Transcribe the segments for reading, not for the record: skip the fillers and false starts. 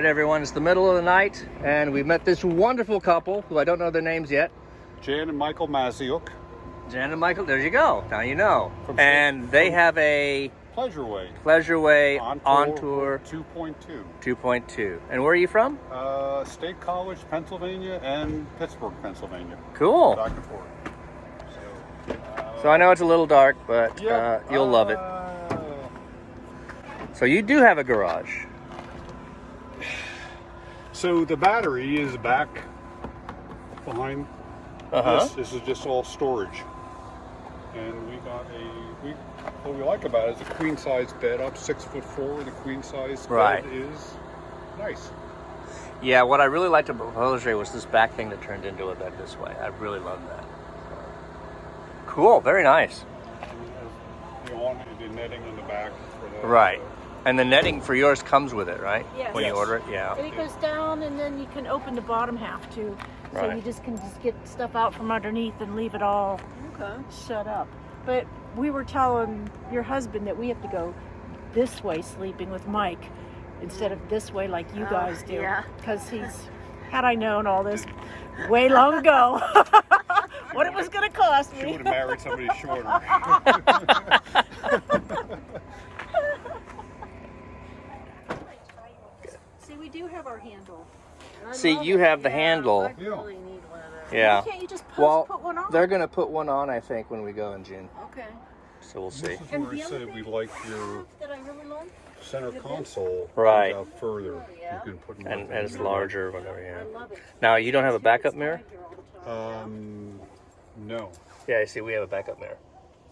right, everyone, it's the middle of the night, and we've met this wonderful couple, who I don't know their names yet. Jan and Michael Maziuk. Jan and Michael, there you go. Now you know. And they have a Pleasure Way Ontour 2.2. 2.2. And where are you from? State College, Pennsylvania, and Pittsburgh, Pennsylvania. Cool. Back and forth. So I know it's a little dark, but you'll love it. So you do have a garage. So the battery is back behind this. This is just all storage. And we got what we like about it is a queen size bed up 6'4". The queen size bed is nice. Yeah, what I really liked about Pleasure was this back thing that turned into a bed this way. I really love that. Cool, very nice. The netting in the back for that. Right. And the netting for yours comes with it, right? Yes. When you order it, yeah. And it goes down, and then you can open the bottom half too. So you can just get stuff out from underneath and leave it all shut up. But we were telling your husband that we have to go this way sleeping with Mike instead of this way like you guys do. Yeah. Because had I known all this way long ago, what it was going to cost me. She would have married somebody shorter. See, we do have our handle. See, you have the handle. I really need one of those. Yeah. Why can't you just put one on? They're going to put one on, I think, when we go in June. Okay. So we'll see. This is where I said we like your That I really love? center console Right. out further. You can put more And things it's in. larger or whatever, yeah. I love it. Now, you don't have a backup mirror? No. Yeah, I see, we have a backup mirror.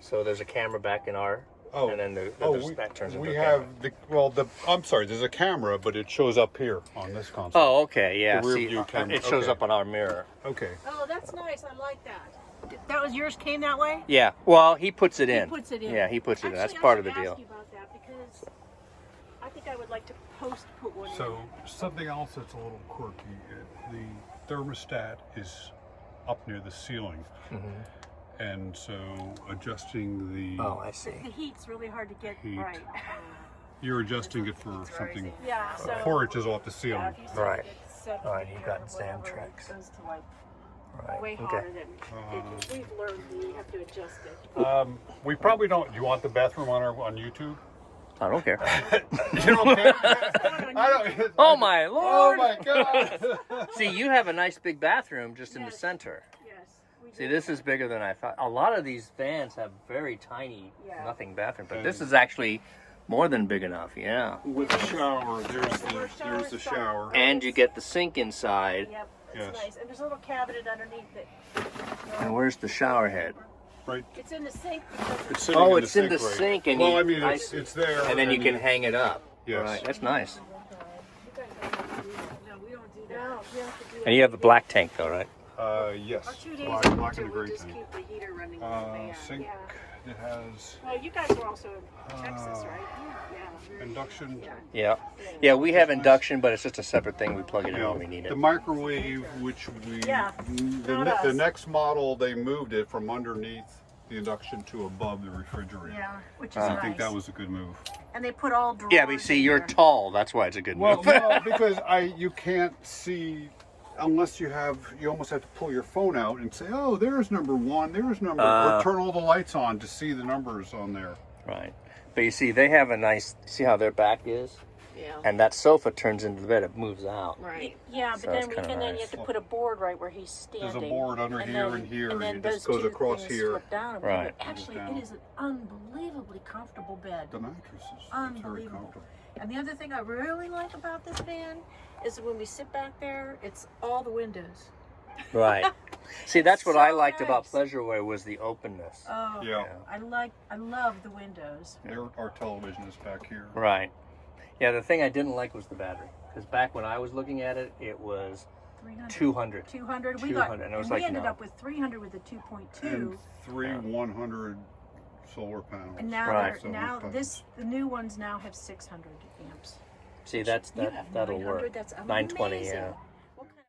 So there's a camera back in our, and then that turns into a camera. I'm sorry, there's a camera, but it shows up here on this console. Oh, okay, yeah. The rear See, view camera. it shows Okay. up on our mirror. Okay. Oh, that's nice. I like that. That was yours came that way? Yeah, well, he puts it in. He puts it in. Yeah, he puts it in. That's Actually, part of the I should deal. ask you about that because I think I would like to put one So something else that's a little quirky, the thermostat is up near the ceiling. And so adjusting the... Oh, I see. in. The heat's really hard to get Heat. right. You're adjusting it for something... Yeah, so... Before it is off the ceiling. Yeah, if you set Right. it at 70 Right, you've got or Sam whatever, tricks. It goes to like Right. way Okay. hotter than we've learned. You have to adjust it. We probably don't... Do you want the bathroom on YouTube? I don't care. You don't care? I don't... Oh, my Oh Lord. my God! See, you have a nice big bathroom just in the center. Yes. We See, do. this is bigger than I thought. A lot of these vans have very tiny, Yeah. nothing bathroom, but this is actually more than big enough, yeah. With the shower, there's the shower. And you get the sink inside. Yep. It's Yes. nice. And there's a little cabinet underneath it. And where's the shower head? Right. It's in the sink because It's sitting Oh, in it's in the right? sink, and well, you- I mean, I it's there, And then you can hang it up. Yes. Right, that's nice. no, we don't do that. No, we have to do And you have the black tank, though, right? Yes. Our 2 days Black in and winter, the we'll gray just tank. keep the heater running in the van. Sink. Yeah. It has Well, you guys were also in Texas, right? Yeah. induction. Yeah. Yeah, we have induction, but it's just a separate thing. We plug it in when we need The it. microwave, which we Yeah, not the us. next model, they moved it from underneath the induction to above the refrigerator. Yeah, which is I nice. think that was a good move. And they put all drawers Yeah, but you see, in you're there. tall. That's why it's a good Well, move. no, because you can't see unless you almost have to pull your phone out and say, oh, there's number 1, there's number, or turn all the lights on to see the numbers on there. Right. But you see, they have a nice, see how their back is? Yeah. And that sofa turns into the bed. It moves out. Right. Yeah, but So it's then kinda then you nice. have to put a board right where he's standing. There's a board under here and here, and then and it just those goes two across things here. flip down. Right. But actually, down. it is an unbelievably comfortable bed. The mattress is very Unbelievable. comfortable. And the other thing I really like about this van is when we sit back there, it's all the windows. Right. See, that's what I So liked about nice. Pleasure Way was the openness. Oh, Yeah. I love the windows. Our television is back here. Right. Yeah, the thing I didn't like was the battery. Because back when I was looking at it, it was 300. 200. 200. We 200, and it was like, ended no. up with 300 with the 2.2. And 3 100 solar panels. And now, Right. the new ones now have 600 amps. See, You have that'll 900, work. That's 920, amazing. yeah. What kind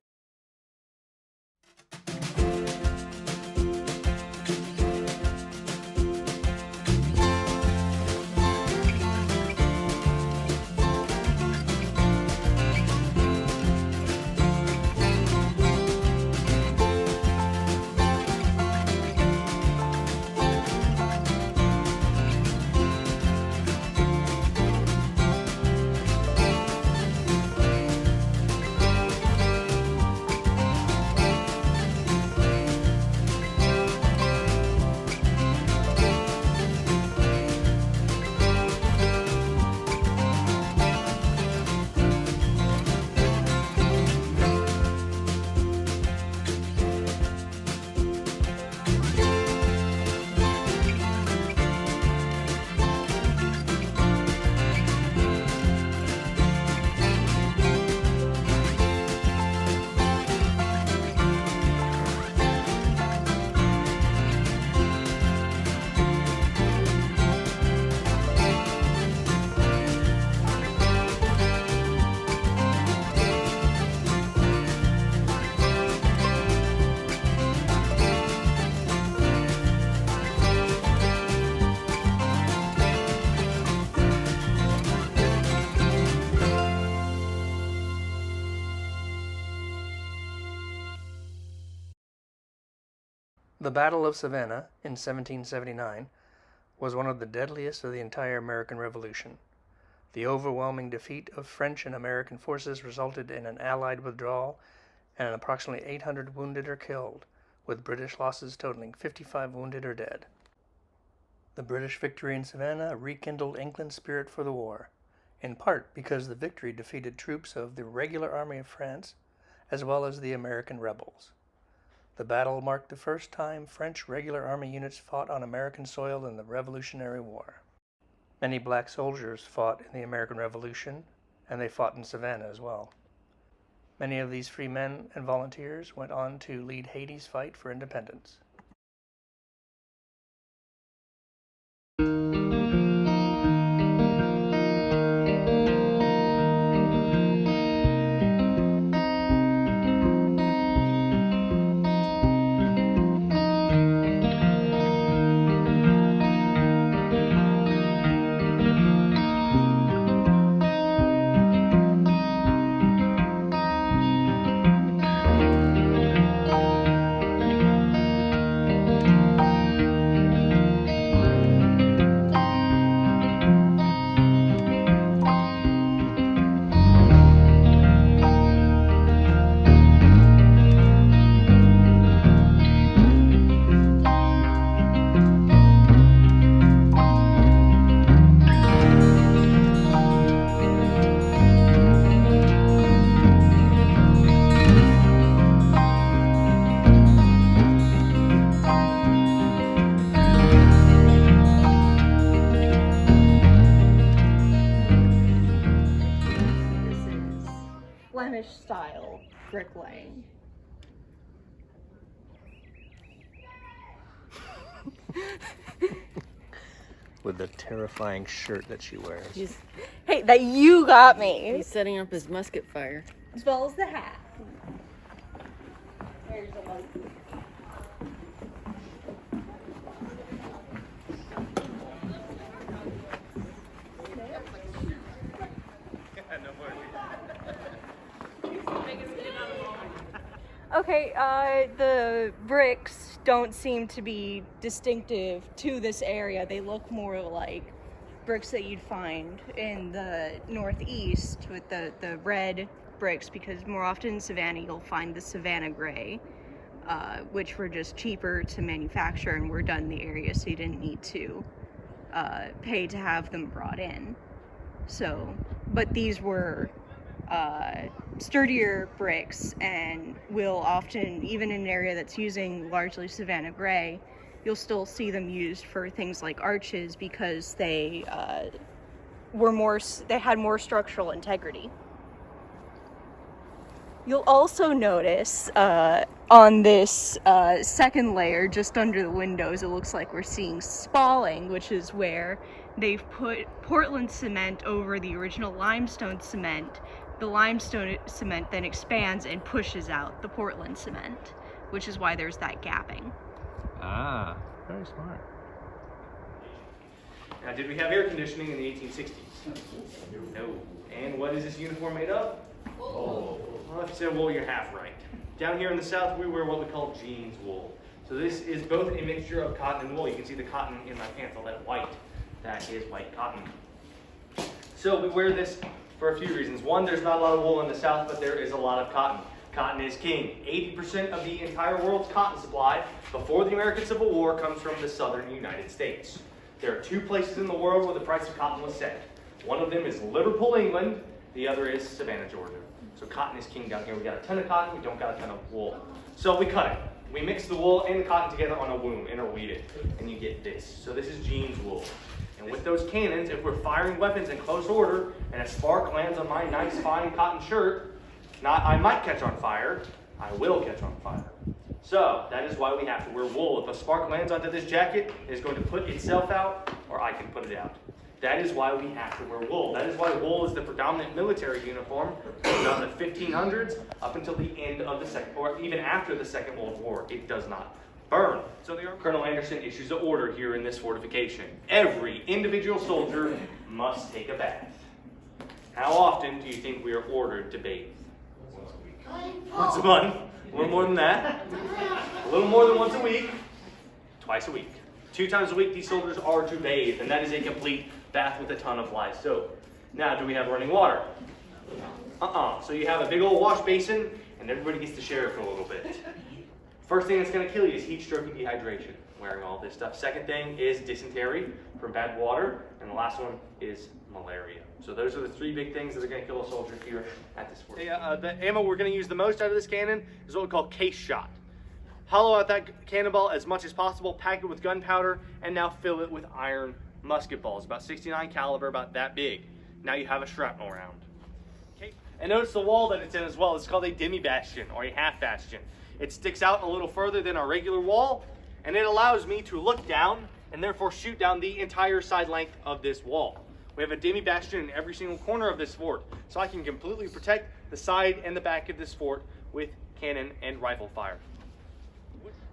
The Battle of Savannah in 1779 was one of the deadliest of the entire American Revolution. The overwhelming defeat of French and American forces resulted in an Allied withdrawal and approximately 800 wounded or killed, with British losses totaling 55 wounded or dead. The British victory in Savannah rekindled England's spirit for the war, in part because the victory defeated troops of the regular army of France as well as the American rebels. The battle marked the first time French regular army units fought on American soil in the Revolutionary War. Many black soldiers fought in the American Revolution, and they fought in Savannah as well. Many of these free men and volunteers went on to lead Haiti's fight for independence. Style bricklaying. With the terrifying shirt that she wears. Hey, that you got me. He's setting up his musket fire. As well as the hat. There's a light. Okay, the bricks don't seem to be distinctive to this area. They look more like bricks that you'd find in the Northeast with the red bricks, because more often in Savannah you'll find the Savannah gray, which were just cheaper to manufacture and were done in the area, so you didn't need to pay to have them brought in. So, but these were sturdier bricks, and will often, even in an area that's using largely Savannah gray, you'll still see them used for things like arches because they had more structural integrity. You'll also notice on this second layer, just under the windows, it looks like we're seeing spalling, which is where they've put Portland cement over the original limestone cement. The limestone cement then expands and pushes out the Portland cement, which is why there's that gapping. Ah, very smart. Now, did we have air conditioning in the 1860s? No. And what is this uniform made of? Wool. Well, if you said wool, you're half right. Down here in the South, we wear what we call jeans wool. So this is both a mixture of cotton and wool. You can see the cotton in my pants, all that white. That is white cotton. So we wear this for a few reasons. One, there's not a lot of wool in the South, but there is a lot of cotton. Cotton is king. 80% of the entire world's cotton supply before the American Civil War comes from the southern United States. There are two places in the world where the price of cotton was set. One of them is Liverpool, England. The other is Savannah, Georgia. So cotton is king down here. We got a ton of cotton, we don't got a ton of wool. So we cut it. We mix the wool and the cotton together on a loom, interweave it, and you get this. So this is jeans wool. And with those cannons, if we're firing weapons in close order and a spark lands on my nice fine cotton shirt, not I might catch on fire, I will catch on fire. So that is why we have to wear wool. If a spark lands onto this jacket, it is going to put itself out, or I can put it out. That is why we have to wear wool. That is why wool is the predominant military uniform from the 1500s up until the end of the second, or even after the Second World War. It does not burn. So Colonel Anderson issues an order here in this fortification. Every individual soldier must take a bath. How often do you think we are ordered to bathe? Once a week. Once a month. A little more than that. A little more than once a week. twice a week. 2 times a week, these soldiers are to bathe, and that is a complete bath with a ton of live soap. Now, do we have running water? So you have a big old wash basin, and everybody gets to share it for a little bit. First thing that's going to kill you is heat stroke and dehydration, wearing all this stuff. Second thing is dysentery from bad water, and the last one is malaria. So those are the 3 big things that are going to kill a soldier here at this fort. The ammo we're going to use the most out of this cannon is what we call case shot. Hollow out that cannonball as much as possible, pack it with gunpowder, and now fill it with iron musket balls, about 69 caliber, about that big. Now you have a shrapnel round. Okay. And notice the wall that it's in as well. It's called a demi-bastion or a half bastion. It sticks out a little further than our regular wall, and it allows me to look down and therefore shoot down the entire side length of this wall. We have a demi-bastion in every single corner of this fort, so I can completely protect the side and the back of this fort with cannon and rifle fire.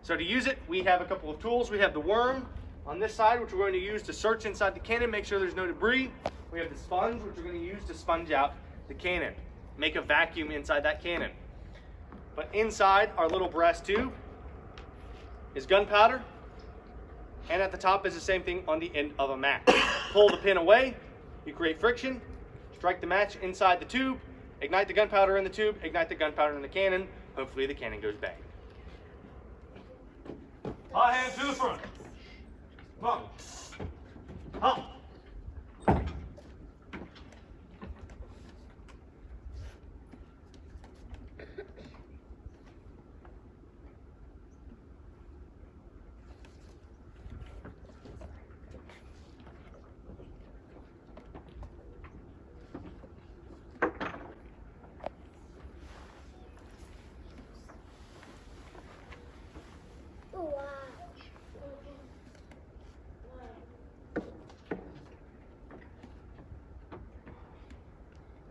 So to use it, we have a couple of tools. We have the worm on this side, which we're going to use to search inside the cannon, make sure there's no debris. We have the sponge, which we're going to use to sponge out the cannon, make a vacuum inside that cannon. But inside our little brass tube is gunpowder, and at the top is the same thing on the end of a match. Pull the pin away, you create friction, strike the match inside the tube, ignite the gunpowder in the tube, ignite the gunpowder in the cannon. Hopefully the cannon goes bang. High hand to the front. Come on. Up.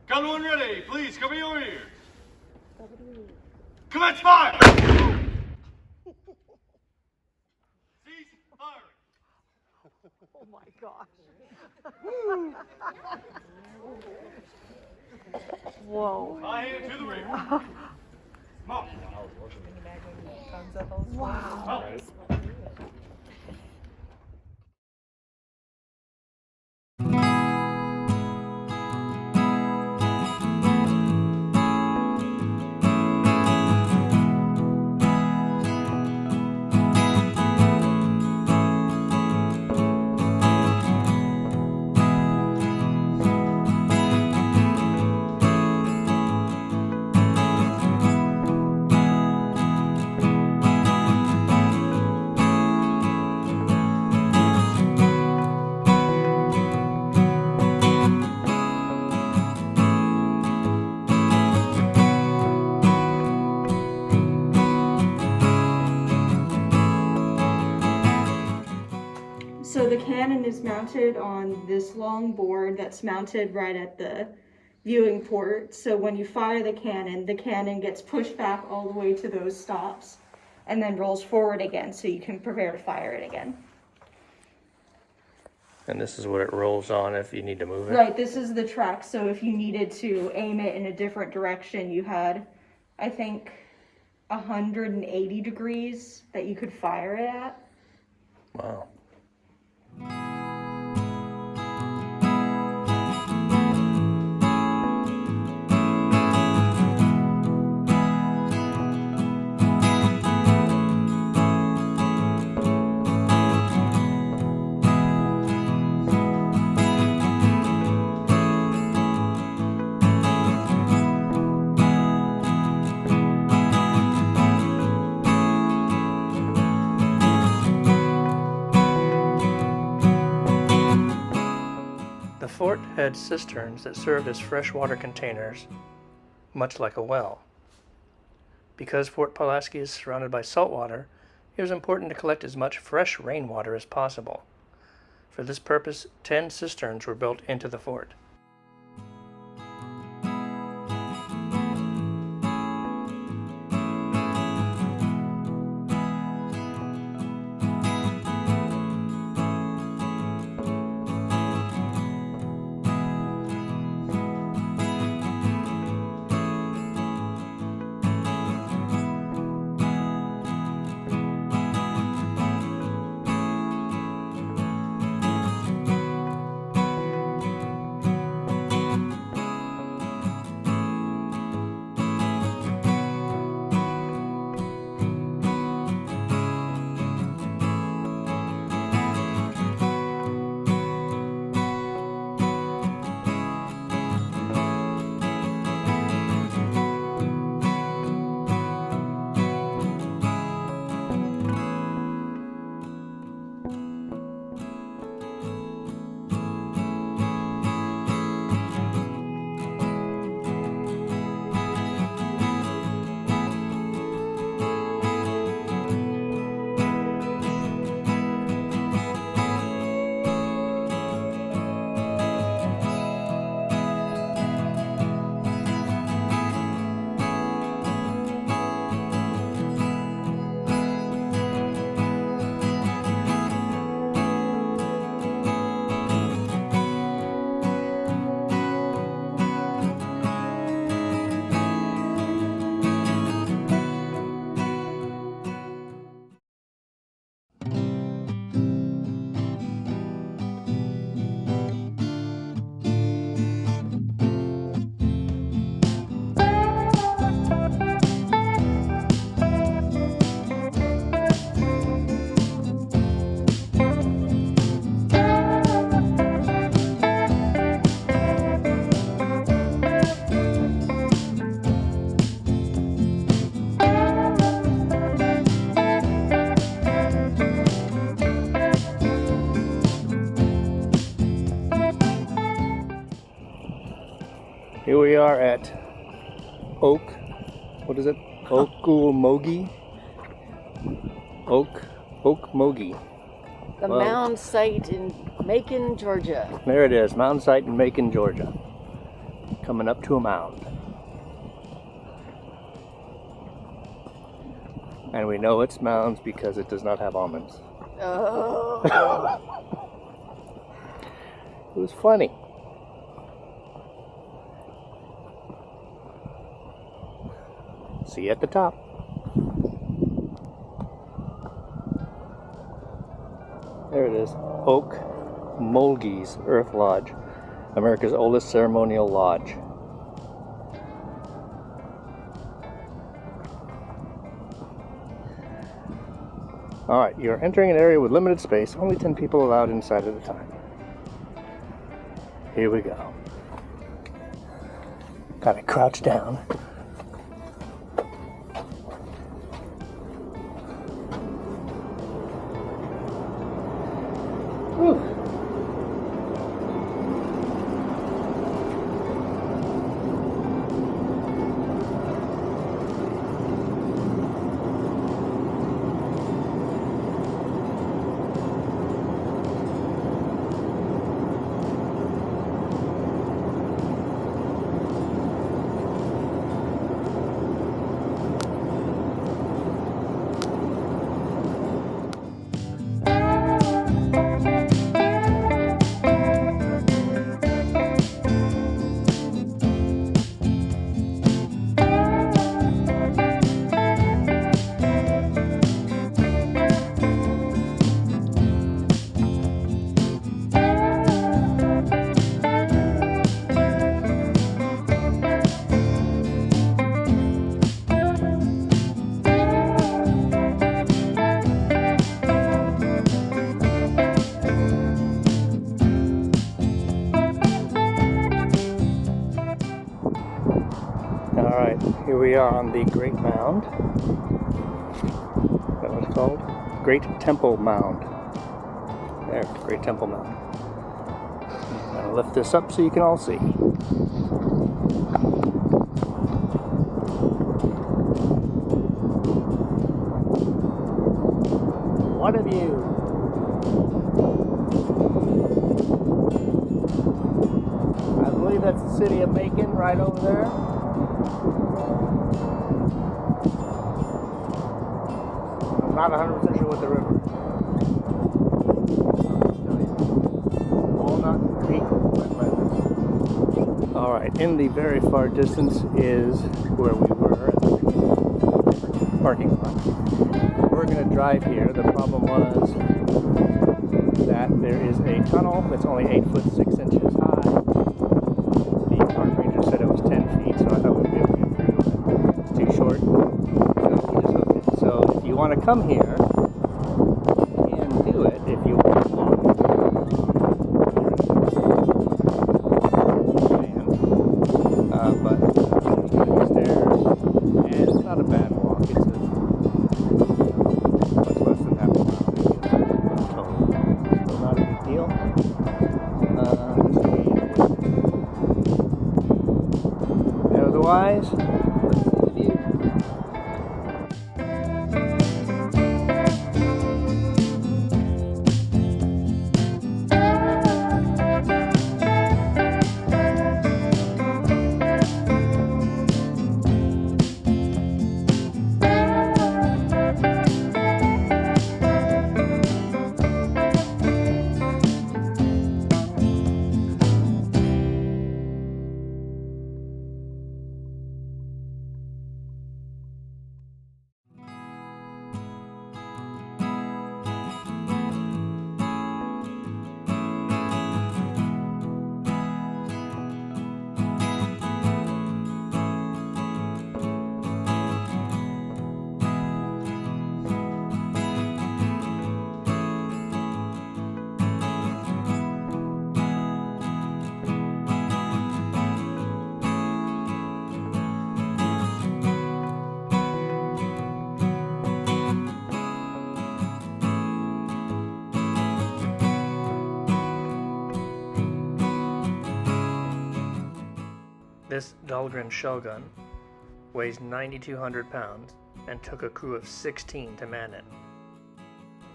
Gun one ready, please cover your ears. Commence fire! Cease firing. Oh my gosh. Whoa. High hand to the rear. Come on. Wow. So the cannon is mounted on this long board that's mounted right at the viewing port. So when you fire the cannon gets pushed back all the way to those stops and then rolls forward again so you can prepare to fire it again. And this is what it rolls on if you need to move it? Right, this is the track, so if you needed to aim it in a different direction, you had, I think, 180 degrees that you could fire it at. Wow. The fort had cisterns that served as freshwater containers, much like a well. Because Fort Pulaski is surrounded by salt water, it was important to collect as much fresh rainwater as possible. For this purpose, 10 cisterns were built into the fort. Here we are at what is it? Okmulgee? Okmulgee. The mound site in Macon, Georgia. There it is, mound site in Macon, Georgia. Coming up to a mound. And we know it's mounds because it does not have almonds. Oh. It was funny. See you at the top. There it is. Okmulgee's Earth Lodge, America's oldest ceremonial lodge. Alright, you're entering an area with limited space, only 10 people allowed inside at a time. Here we go. Gotta crouch down. Whew. Alright, here we are on the Great Mound. Is that what it's called? Great Temple Mound. There, Great Temple Mound. I'm going to lift this up so you can all see. What of you? I believe that's the city of Macon right over there. I'm not 100% sure what the river is. Walnut Creek wetland. Alright, in the very far distance is where we were at the parking lot. We're going to drive here. The problem was that there is a tunnel that's only 8 foot 6 inches high. The park ranger said it was 10 feet, so I thought we'd be able to get through, but it's too short. So we just hooked it. So if you want to come here, you can do it if you want. But you get the stairs, and it's not a bad walk. It's a much less than half a mile, total. So not a big deal. Otherwise, let's see the view. This Dahlgren shell gun weighs 9,200 pounds and took a crew of 16 to man it.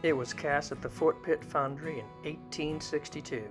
It was cast at the Fort Pitt Foundry in 1862.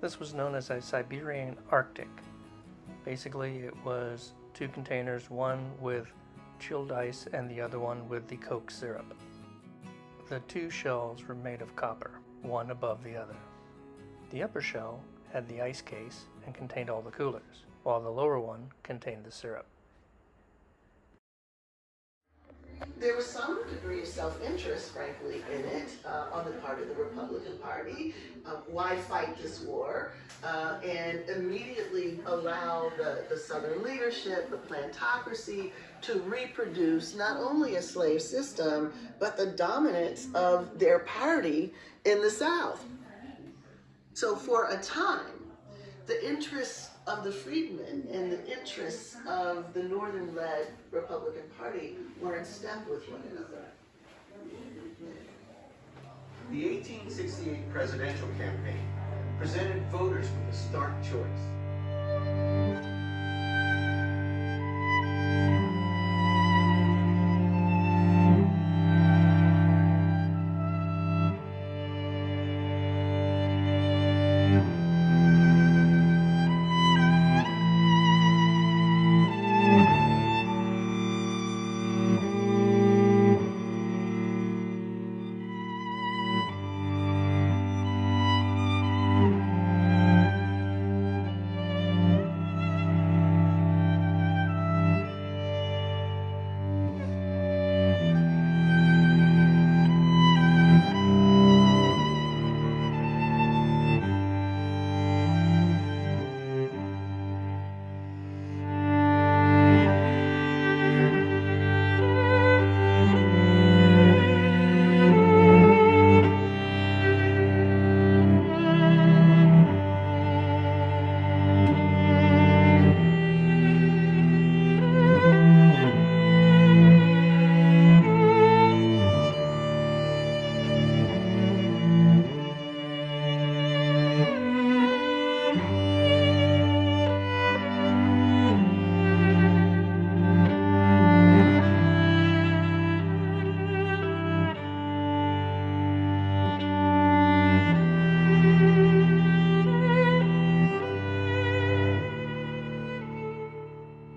This was known as a Siberian Arctic. Basically, it was two containers, one with chilled ice and the other one with the Coke syrup. The two shells were made of copper, one above the other. The upper shell had the ice case and contained all the coolers, while the lower one contained the syrup. There was some degree of self-interest, frankly, in it on the part of the Republican Party. Why fight this war? And immediately allow the Southern leadership, the plantocracy, to reproduce not only a slave system, but the dominance of their party in the South. So for a time, the interests of the freedmen and the interests of the Northern-led Republican Party were in step with one another. The 1868 presidential campaign presented voters with a stark choice.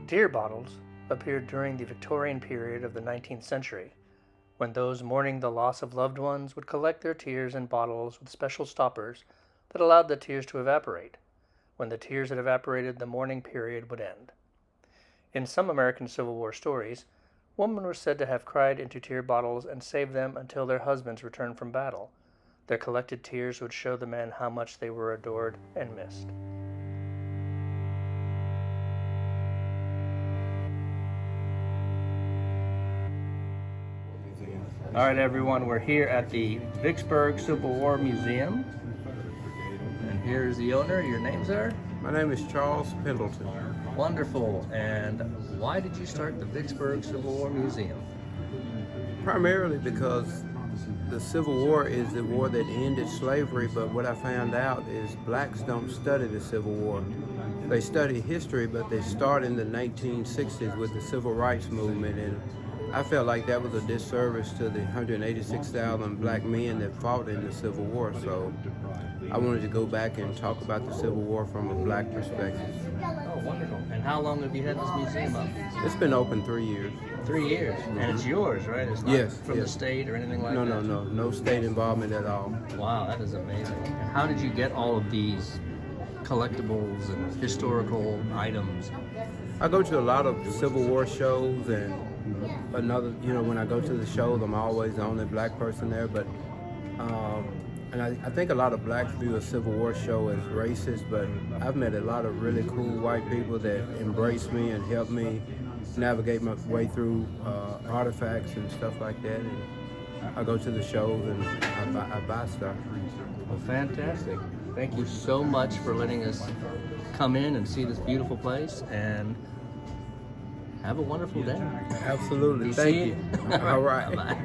Tear bottles appeared during the Victorian period of the 19th century, when those mourning the loss of loved ones would collect their tears in bottles with special stoppers that allowed the tears to evaporate. When the tears had evaporated, the mourning period would end. In some American Civil War stories, women were said to have cried into tear bottles and saved them until their husbands returned from battle. Their collected tears would show the men how much they were adored and missed. All right, everyone, we're here at the Vicksburg Civil War Museum. And here's the owner. Your name, sir? My name is Charles Pendleton. Wonderful. And why did you start the Vicksburg Civil War Museum? Primarily because the Civil War is the war that ended slavery, but what I found out is blacks don't study the Civil War. They study history, but they start in the 1960s with the Civil Rights Movement, and I felt like that was a disservice to the 186,000 black men that fought in the Civil War, so I wanted to go back and talk about the Civil War from a black perspective. Oh, wonderful. And how long have you had this museum up? It's been open 3 years. 3 years? Mm-hmm. And it's yours, right? It's not from the state or anything like that? No state involvement at all. Wow, that is amazing. And how did you get all of these collectibles and historical items? I go to a lot of Civil War shows, and another, you know, when I go to the shows, I'm always the only black person there. But and I think a lot of blacks view a Civil War show as racist, but I've met a lot of really cool white people that embrace me and help me navigate my way through artifacts and stuff like that. And I go to the shows and I buy stuff. Well, fantastic. Thank you so much for letting us come in and see this beautiful place, and have a wonderful day. Absolutely. Be Thank seeing you. All right. Bye-bye.